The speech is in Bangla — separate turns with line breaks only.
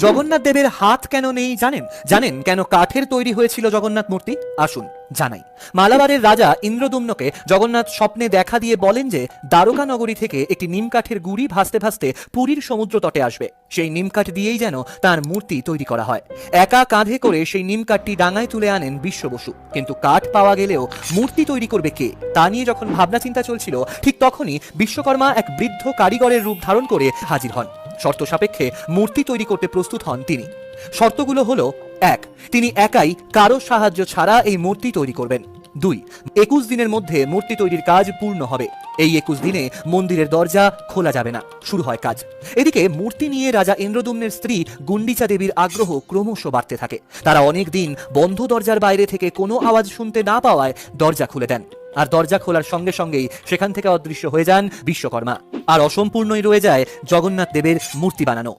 জগন্নাথ দেবের হাত কেন নেই জানেন? জানেন কেন কাঠের তৈরি হয়েছিল জগন্নাথ মূর্তি? আসুন জানাই। মালাবারের রাজা ইন্দ্রদুম্নকে জগন্নাথ স্বপ্নে দেখা দিয়ে বলেন যে দ্বারকা নগরী থেকে একটি নিমকাঠের গুড়ি ভাসতে ভাসতে পুরীর সমুদ্র তটে আসবে। সেই নিমকাঠ দিয়েই যেন তার মূর্তি তৈরি করা হয়। একা কাঁধে করে সেই নিমকাঠটি ডাঙায় তুলে আনেন বিশ্ব বসু। কিন্তু কাঠ পাওয়া গেলেও মূর্তি তৈরি করবে কে, তা নিয়ে যখন ভাবনা চিন্তা চলছিল, ঠিক তখনই বিশ্বকর্মা এক বৃদ্ধ কারিগরের রূপ ধারণ করে হাজির হন। শর্ত সাপেক্ষে মূর্তি তৈরি করতে প্রস্তুত হন তিনি। শর্তগুলো হলো: 1, তিনি একাই কারো সাহায্য ছাড়া এই মূর্তি তৈরি করবেন। 2, 21 দিনের মধ্যে মূর্তি তৈরির কাজ পূর্ণ হবে। এই 21 দিনে মন্দিরের দরজা খোলা যাবে না, শুরু হয় কাজ। এদিকে মূর্তি নিয়ে রাজা ইন্দ্রদুম্নের স্ত্রী গুন্ডিচা দেবীর আগ্রহ ক্রমশ বাড়তে থাকে। তারা অনেক দিন বন্ধ দরজার বাইরে থেকে কোনো আওয়াজ শুনতে না পাওয়ায় দরজা খুলে দেন। আর দরজা খোলার সঙ্গে সঙ্গেই সেখান থেকে অদৃশ্য হয়ে যান বিশ্বকর্মা। আর অসম্পূর্ণই রয়ে যায় জগন্নাথ দেবের মূর্তি বানানো।